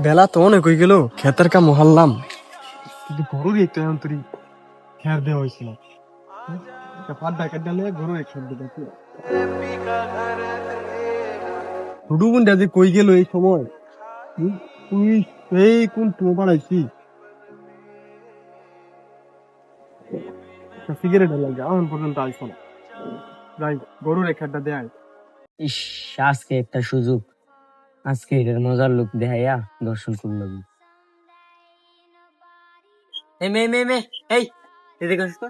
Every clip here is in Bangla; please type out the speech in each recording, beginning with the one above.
বেলা তো অনেক হয়ে গেল, খেতের কাম মহাল্লাম কিন্তু গরু দেখতে এখন তুই খেয়ার দেওয়া হয়েছিল গরু ছোটু বোনটা যে কই গেল এই সময়, তুই এই কোন তুমি বাড়াইছি সিগারেট লাগে এখন পর্যন্ত আইসো না। যাই গরুর একটা দেয়। ইস, আজকে একটা সুযোগ, আজকে এটার মজার লোক দেখাইয়া দর্শন করলো। এই মে মে মে এই এদিকে আসো তো।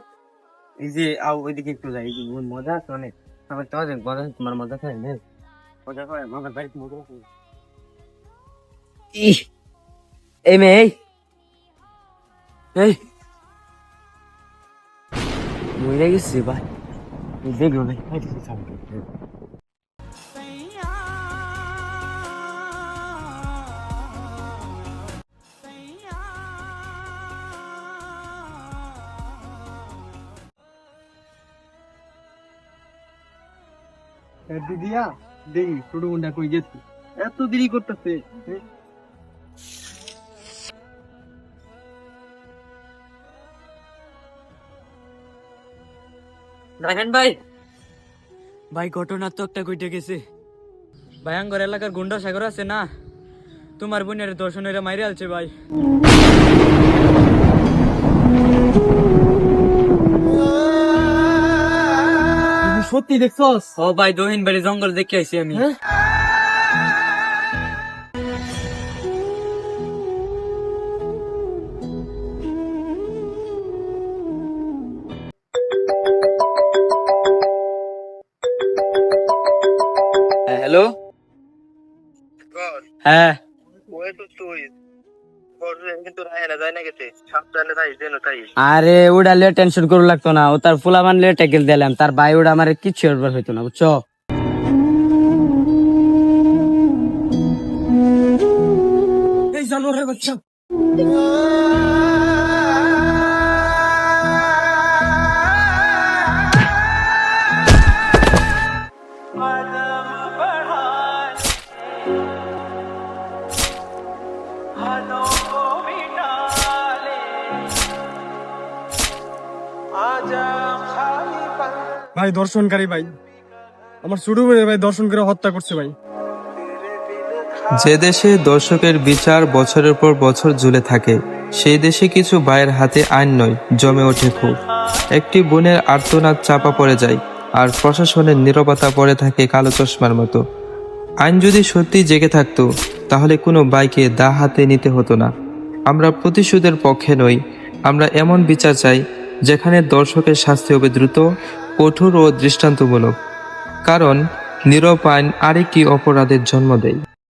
এই যে আও ওইদিকে একটু যাই, এই যে মজা আছে অনেক। আমার তোমাদের মজা, তোমার মজা খাই না, মজা করে আমার বাড়িতে মজা আছে। ইহ, এই মে এই এই মরে গেছে ভাই, দেখলো ভাই। দিদিয়া দেখি ছোট বোনটা কই গেছে, এত দেরি করতেছে। রায়হান ভাই, ভাই ঘটনা তো একটা কইতে গেছে। ভায়াঙ্গর এলাকার গুন্ডা সাগর আছে না, তোমার বোনের দর্শনেরা মাইরে আলছে ভাই। সত্যি দেখছস? ও ভাই, দহিন বাড়ি জঙ্গল দেখে আইছি আমি। হ্যালো, হ্যাঁ আরে ওটা লিয়ে টেনশন করু লাগতো না, ও তার ফুলা মান লিয়ে ট্যাকেল দিলাম, তার ভাই ওটা আমার কিচ্ছু এরবার হইতো না, বুঝছো? এই জানোয়ারের বাচ্চা, ভাই দর্শনকারী ভাই, আমার ছোট বোনের ভাই দর্শন করে হত্যা করছে ভাই। যে দেশে দর্শকের বিচার বছরের পর বছর ঝুলে থাকে, সেই দেশে কিছু ভাইয়ের হাতে আইন নয়, জমে ওঠে খুব। একটি বোনের আর্তনাদ চাপা পড়ে যায়, আর প্রশাসনের নীরবতা পড়ে থাকে কালো চশমার মতো। আইন যদি সত্যি জেগে থাকতো, তাহলে কোনো ভাইকে দা হাতে নিতে হতো না। আমরা প্রতিশোধের পক্ষে নই, আমরা এমন বিচার চাই যেখানে দর্শকের শাস্তি হবে দ্রুত, কঠোর ও দৃষ্টান্তমূলক। কারণ নীরব আইন আরেকটি অপরাধের জন্ম দেয়।